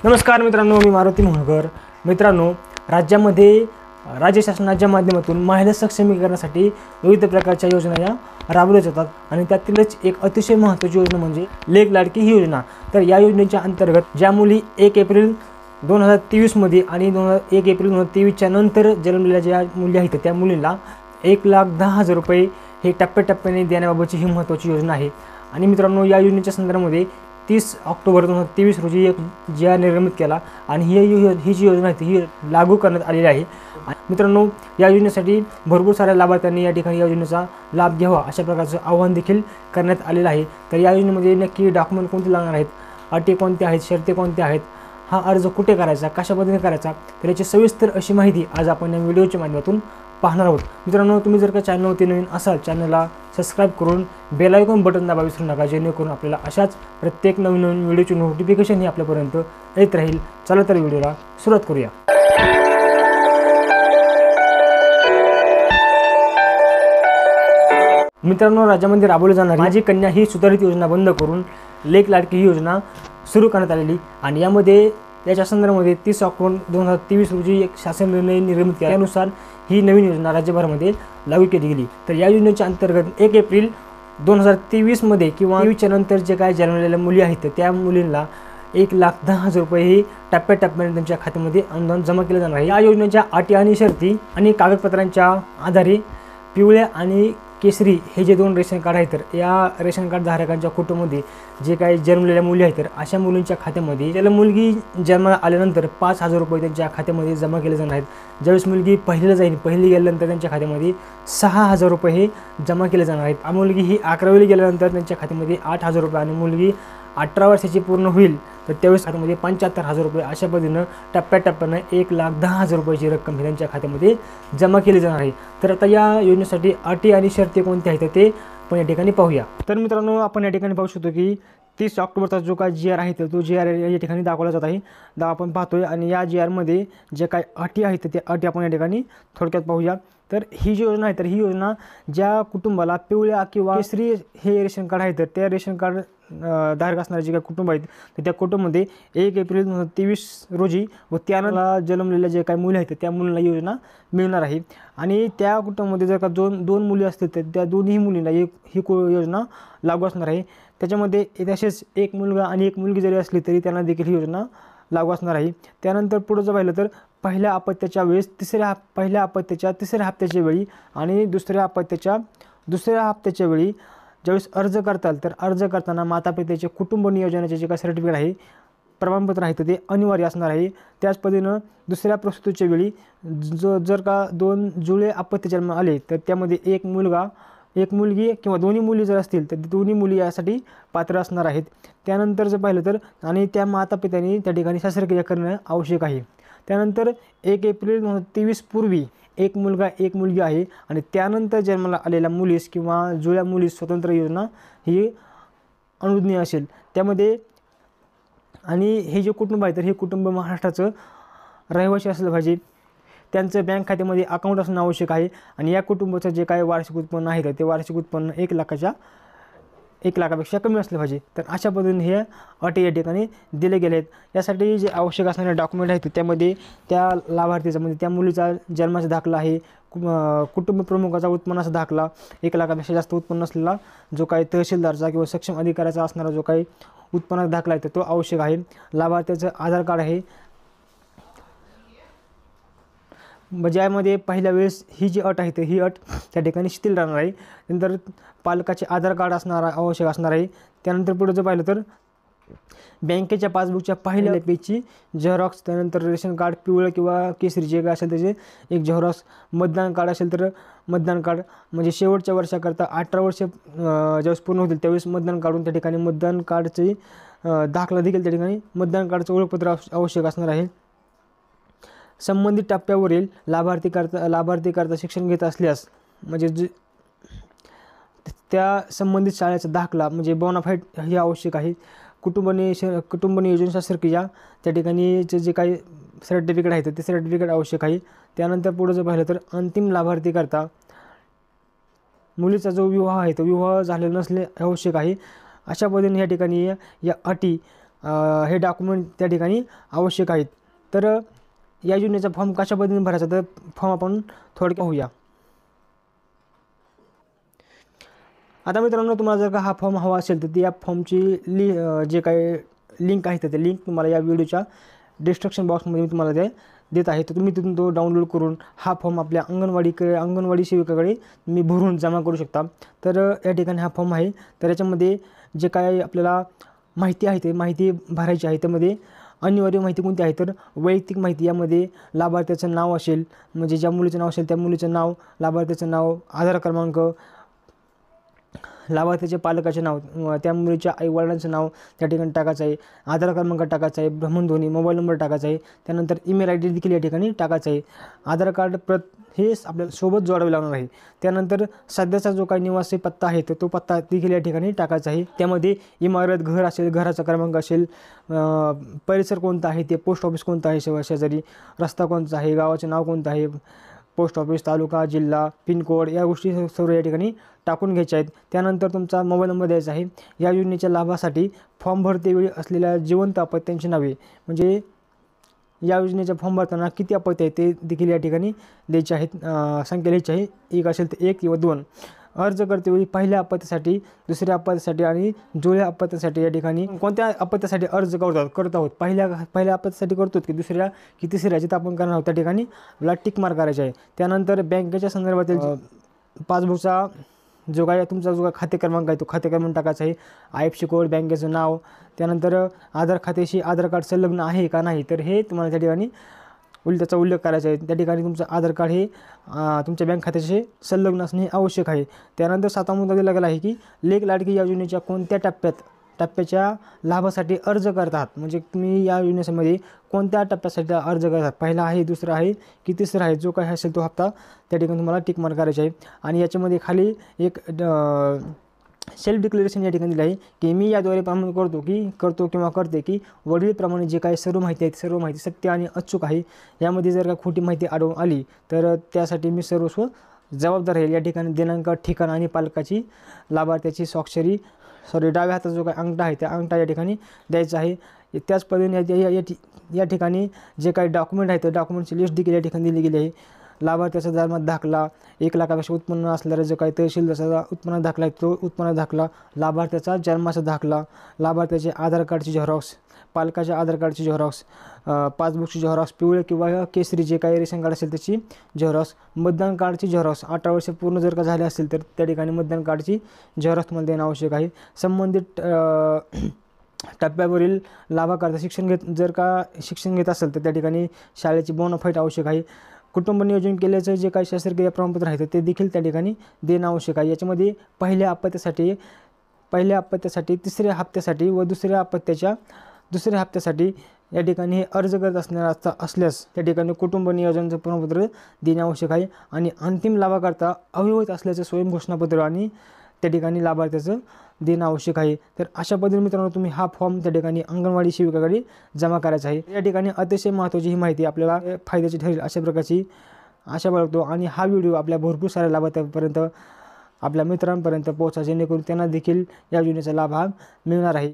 नमस्कार मित्रांनो, मी मारुती मोहनकर। मित्रांनो, राज्य शासनाच्या माध्यमातून महिला सक्षमीकरणासाठी विविध प्रकारच्या योजना या राबवल्या जातात आणि त्यातीलच एक अतिशय महत्त्वाची योजना म्हणजे लेक लाडकी ही योजना। तर या योजनेच्या अंतर्गत ज्या मुली 1 एप्रिल 2023 मध्ये आणि 1 एप्रिल 2023 च्या नंतर जन्मलेल्या ज्या मुली आहेत त्या मुलींना 1,10,000 रुपये हे टप्प्याटप्प्याने देण्याबाबतची ही महत्त्वाची योजना आहे। आणि मित्रांनो, या योजनेच्या संदर्भामध्ये 30 ऑक्टोबर 2023 रोजी एक GR निर्गमित केला आणि ही जी योजना आहे ही लागू करण्यात आलेली आहे। मित्रांनो, या योजनेसाठी भरपूर साऱ्या लाभार्थ्यांनी या ठिकाणी या योजनेचा लाभ घ्यावा अशा प्रकारचं आवाहन देखील करण्यात आलेलं आहे। तर या योजनेमध्ये नक्की डॉक्युमेंट कोणते लागणार आहेत, अटी कोणत्या आहेत, शर्ती कोणत्या आहेत, हा अर्ज कुठे करायचा, कशा पद्धतीने करायचा, तर याची सविस्तर अशी माहिती आज आपण या व्हिडिओच्या माध्यमातून पाहणार आहोत। मित्रांनो, तुम्ही जर का चॅनलवरती नवीन असाल, चॅनलला सबस्क्राईब करून बेल आयकॉन बटन दाबा विसरू नका, जेणेकरून आपल्याला अशाच प्रत्येक नवीन व्हिडिओची नोटिफिकेशन ही आपल्यापर्यंत येत राहील। चला तर व्हिडिओला सुरुवात करूया। मित्रांनो, राज्यामध्ये राबवली जाणारी माझी कन्या ही सुधारित योजना बंद करून लेक लाडकी ही योजना सुरू करण्यात आलेली आणि याच्या संदर्भामध्ये 30 ऑक्टोबर 2023 रोजी एक शासन निर्णय निर्गमित केला। त्यानुसार ही नवीन योजना राज्यभरामध्ये लागू केली गेली। तर या योजनेच्या अंतर्गत 1 एप्रिल 2023 मध्ये किंवा 23 च्या नंतर जे काही जन्मलेल्या मुली आहेत त्या मुलींना 1,10,000 रुपये हे टप्प्याटप्प्याने त्यांच्या खात्यामध्ये अनुदान जमा केले जाणार आहे। या योजनेच्या अटी आणि शर्ती आणि कागदपत्रांच्या आधारे पिवळ्या आणि केसरी हे जे 2 रेशन कार्ड आहेत, तर या रेशन कार्ड धारकांच्या कुटुंबामध्ये जे काही जन्मलेल्या मुली आहेत तर अशा मुलींच्या खात्यामध्ये त्याला मुलगी जन्माला आल्यानंतर 5,000 रुपये त्यांच्या खात्यामध्ये जमा केले जाणार आहेत। ज्यावेळेस मुलगी पहिलीला जाईल, पहिली गेल्यानंतर त्यांच्या खात्यामध्ये 6,000 रुपये हे जमा केले जाणार आहेत। मुलगी ही 11वीला गेल्यानंतर त्यांच्या खात्यामध्ये 8,000 रुपये आणि मुलगी 18 वर्षाची पूर्ण होईल तर त्यावेळेस खात्यामध्ये 75,000 रुपये अशा पद्धतीनं टप्प्याटप्प्यानं 1,10,000 रुपयाची रक्कम ही त्यांच्या खात्यामध्ये जमा केली जाणार आहे। तर आता या योजनेसाठी अटी आणि शर्ती कोणत्या आहेत ते आपण या ठिकाणी पाहूया। तर मित्रांनो, आपण या ठिकाणी पाहू शकतो की 30 ऑक्टोबरचा जो काय GR आहे तर तो GR या ठिकाणी दाखवला जात आहे, आपण पाहतोय। आणि या GR मध्ये जे काही अटी आहेत त्या अटी आपण या ठिकाणी थोडक्यात पाहूया। तर ही जी योजना आहे तर ही योजना ज्या कुटुंबाला पिवळ्या किंवा केसरी हे रेशन कार्ड आहे तर त्या रेशन कार्ड धारक असणारे जे काही कुटुंब आहेत तर त्या कुटुंबामध्ये 1 एप्रिल 2023 रोजी व त्यानंतर जन्मलेल्या जे काही मुली आहेत त्या मुलींना योजना मिळणार आहे। आणि त्या कुटुंबामध्ये जर का दोन मुली असतील तर त्या दोन्ही मुलींना ही योजना लागू असणार आहे। त्याच्यामध्ये तसेच एक मुलगा आणि एक मुलगी जरी असली तरी त्यांना देखील ही योजना लागू असणार आहे। त्यानंतर पुढे जर पाहिलं तर पहिल्या अपत्याच्या वेळेस पहिल्या अपत्याच्या 3ऱ्या हप्त्याच्या वेळी आणि दुसऱ्या अपत्याच्या 2ऱ्या हप्त्याच्या वेळी ज्यावेळेस अर्ज करताल तर अर्ज करताना माता पित्याचे कुटुंब नियोजनाचे जे काही सर्टिफिकेट आहे, प्रमाणपत्र आहे तर ते अनिवार्य असणार आहे। त्याच पद्धतीनं दुसऱ्या प्रसूतीच्या वेळी जर का 2 जुळे अपत्य जन्म आले तर त्यामध्ये एक मुलगा एक मुलगी किंवा दोन्ही मुली जर असतील तर दोन्ही मुली यासाठी पात्र असणार आहेत। त्यानंतर जर पाहिलं तर आणि त्या माता पित्यांनी त्या ठिकाणी शस्त्रक्रिया करणं आवश्यक आहे। त्यानंतर 1 एप्रिल 2023 पूर्वी एक मुलगा एक मुलगी आहे आणि त्यानंतर जन्माला आलेल्या मुलीस किंवा जुळ्या मुलीस स्वतंत्र योजना ही अनुज्ञेय असेल त्यामध्ये। आणि हे जे कुटुंब आहे तर हे कुटुंब महाराष्ट्राचं रहिवासी असलं पाहिजे, त्यांचं बँक खात्यामध्ये अकाउंट असणं आवश्यक आहे आणि या कुटुंबाचं जे काही वार्षिक उत्पन्न आहे तर ते वार्षिक उत्पन्न 1 लाखापेक्षा कमी असलं पाहिजे। तर अशा पद्धतीने हे अटी या ठिकाणी दिले गेले आहेत। यासाठी जे आवश्यक असणारे डॉक्युमेंट आहेत त्यामध्ये त्या लाभार्थीचा म्हणजे त्या मुलीचा जन्माचा दाखला आहे, कुटुंब प्रमुखाचा उत्पन्नाचा दाखला, 1 लाखापेक्षा जास्त उत्पन्न असलेला जो काही तहसीलदारचा किंवा सक्षम अधिकाऱ्याचा असणारा जो काही उत्पन्नाचा दाखला आहे तर तो आवश्यक आहे। लाभार्थ्याचं आधार कार्ड आहे, ज्यामध्ये पहिल्या वेळेस ही जी अट आहे तर ही अट त्या ठिकाणी शिथिल राहणार आहे। नंतर पालकाचे आधार कार्ड आवश्यक असणार आहे। त्यानंतर पुढे जर पाहिलं तर बँकेच्या पासबुकच्या पहिल्या पेजची झेरॉक्स, त्यानंतर रेशन कार्ड पिवळं किंवा केसरी जे काय असेल त्याचे एक झेरॉक्स, मतदान कार्ड असेल तर मतदान कार्ड म्हणजे शेवटच्या वर्षाकरता 18 वर्ष ज्यावेळेस पूर्ण होतील त्यावेळेस मतदान काढून त्या ठिकाणी मतदान कार्डचे दाखला देखील त्या ठिकाणी मतदान कार्डचं ओळखपत्र आवश्यक असणार आहे। संबंधित टप्प्यावरील लाभार्थीकरता शिक्षण घेत असल्यास म्हणजे त्या संबंधित शाळेचा दाखला म्हणजे बोनाफाईड हे आवश्यक आहे। कुटुंब नियोजन शस्त्रक्रिया त्या ठिकाणी जे काही सर्टिफिकेट आहे ते सर्टिफिकेट आवश्यक आहे। त्यानंतर पुढे जर पाहिलं तर अंतिम लाभार्थीकरता मुलीचा जो विवाह आहे तो विवाह झालेला नसणे आवश्यक आहे। अशा पद्धतीने या ठिकाणी या अटी हे डॉक्युमेंट त्या ठिकाणी आवश्यक आहेत. तर या योजनेचा फॉर्म कशा पद्धतीने भरायचा, तर फॉर्म आपण थोडक्यात पाहूया. आता मित्रांनो, तुम्हाला जर का हा फॉर्म हवा असेल तर ती या फॉर्मची जे काही लिंक आहे तर ते लिंक तुम्हाला या व्हिडिओच्या डिस्क्रिप्शन बॉक्समध्ये मी तुम्हाला ते देत आहे. तर तुम्ही तिथून तो डाउनलोड करून हा फॉर्म आपल्या अंगणवाडी सेविकाकडे तुम्ही भरून जमा करू शकता. तर या ठिकाणी हा फॉर्म आहे. तर याच्यामध्ये जे काय आपल्याला माहिती आहे ते माहिती भरायची आहे. त्यामध्ये अनिवार्य माहिती कोणती आहे तर वैयक्तिक माहिती. यामध्ये लाभार्थ्याचं नाव असेल, म्हणजे ज्या मुलीचं नाव असेल त्या मुलीचं नाव, लाभार्थ्याचं नाव, आधार क्रमांक, लाभार्थ्याचे पालकाचे नाव, त्या मुलीच्या आईवडिलांचं नाव त्या ठिकाणी टाकायचं आहे, आधार क्रमांक टाकायचा आहे, भ्रमणध्वनी, मोबाईल नंबर टाकायचा आहे, त्यानंतर ईमेल आय डी देखील या ठिकाणी टाकायचा आहे, आधार कार्ड प्रत हे आपल्याला सोबत जोडावे लागणार आहे. त्यानंतर सध्याचा जो काही निवासी पत्ता आहे तर तो पत्ता देखील या ठिकाणी टाकायचा आहे. त्यामध्ये इमारत, घर असेल, घराचा क्रमांक असेल, परिसर कोणता आहे, ते पोस्ट ऑफिस कोणतं आहे शेजारी, रस्ता कोणता आहे, गावाचे नाव कोणतं आहे, पोस्ट ऑफिस, तालुका, जिल्हा, पिनकोड, या गोष्टी सर्व या ठिकाणी टाकून घ्यायच्या आहेत. त्यानंतर तुमचा मोबाईल नंबर द्यायचा आहे. या योजनेच्या लाभासाठी फॉर्म भरतेवेळी असलेल्या जिवंत अपत्यांची नावे, म्हणजे या योजनेचा फॉर्म भरताना किती अपत्य आहे ते देखील या ठिकाणी द्यायचे आहेत. संख्या लिहायची आहे. एक असेल तर 1 किंवा 2. अर्ज करतेवेळी पहिल्या अपत्यासाठी, दुसऱ्या अपत्यासाठी आणि जुळ्या अपत्यासाठी या ठिकाणी कोणत्या अपत्यासाठी अर्ज करत आहोत, पहिल्या अपत्यासाठी करतो की दुसऱ्या की तिसऱ्या, जिथं आपण करणार आहोत त्या ठिकाणी आपल्याला टिक मार्क करायचे आहे. त्यानंतर बँकेच्या संदर्भातील पासबुकचा जो काय तुमचा जो खाते क्रमांक आहे तो खाते क्रमांक टाकायचा आहे, IFSC कोड, बँकेचं नाव, त्यानंतर आधार खात्याशी आधार कार्ड संलग्न आहे का नाही तर हे तुम्हाला त्या ठिकाणी त्याचा उल्लेख करायचा आहे. त्या ठिकाणी तुमचं आधार कार्ड हे तुमच्या बँक खात्याशी संलग्न असणे आवश्यक आहे. त्यानंतर 7वा मुद्दा दिला गेला आहे की लेक लाडकी या योजनेच्या कोणत्या टप्प्याच्या लाभासाठी अर्ज करतात, म्हणजे तुम्ही या योजनेमध्ये कोणत्या टप्प्यासाठी अर्ज करतात, पहिला आहे, दुसरा आहे की तिसरा आहे, जो काही असेल तो हप्ता त्या ठिकाणी तुम्हाला टिक मार्क करायचा आहे. आणि याच्यामध्ये खाली एक सेल्फ डिक्लेरेशन या ठिकाणी दिलं आहे की मी याद्वारे प्रमाण करतो किंवा करते की वडीलप्रमाणे जे काही सर्व माहिती आहे सर्व माहिती सत्य आणि अचूक आहे. यामध्ये जर का खोटी माहिती आढळून आली तर त्यासाठी मी सर्वस्व जबाबदार राहील. या ठिकाणी दिनांक, ठिकाण आणि पालकाची, लाभार्थ्याची स्वाक्षरी, डाव्या हाताचा जो काही अंगठा आहे त्या अंगठा या ठिकाणी द्यायचा आहे. त्याच पद्धतीने या ठिकाणी जे काही डॉक्युमेंट आहे त्या डॉक्युमेंटची लिस्ट देखील या ठिकाणी दिली गेली आहे. लाभार्थ्याचा जन्मात दाखला, 1 लाखापेक्षा उत्पन्न असणारा जो काही तहसीलदाराचा उत्पन्न दाखला आहे तो उत्पन्न दाखला, लाभार्थ्याचा जन्माचा दाखला, लाभार्थ्याचे आधार कार्डची झेरॉक्स, पालकाच्या आधार कार्डची झेरॉक्स, पासबुकची झेरॉक्स, पिवळे किंवा केसरी जे काही रेशन कार्ड असेल त्याची झेरॉक्स, मतदान कार्डची झेरॉक्स, 18 वर्ष पूर्ण जर का झाले असेल तर त्या ठिकाणी मतदान कार्डची झेरॉक्स तुम्हाला देणं आवश्यक आहे. संबंधित टप्प्यावरील लाभाकर्ता शिक्षण घेत असेल तर त्या ठिकाणी शाळेची बोनाफाईड आवश्यक आहे. कुटुंब नियोजन केल्याचं जे काही शासकीय प्रमाणपत्र आहे ते देखील त्या ठिकाणी देणं आवश्यक आहे. याच्यामध्ये पहिल्या अपत्यासाठी, तिसऱ्या हप्त्यासाठी व दुसऱ्या हप्त्यासाठी या ठिकाणी हे अर्ज करत असल्यास त्या ठिकाणी कुटुंब नियोजनाचं प्रमाणपत्र देणे आवश्यक आहे. आणि अंतिम लाभाकर्ता अविवाहित असल्याचं स्वयंघोषणापत्र आणि त्या ठिकाणी लाभार्थ्याचं देणं आवश्यक आहे. तर अशा पद्धतीने मित्रांनो तुम्ही हा फॉर्म त्या ठिकाणी अंगणवाडी सेविकाकडे जमा करायचा आहे. या ठिकाणी अतिशय महत्त्वाची ही माहिती आपल्याला फायद्याची ठरेल अशा प्रकारची आशा बाळगतो. आणि हा व्हिडिओ आपल्या भरपूर साऱ्या लाभार्थ्यांपर्यंत, आपल्या मित्रांपर्यंत पोहोचा, जेणेकरून त्यांना देखील या योजनेचा लाभ हा मिळणार आहे.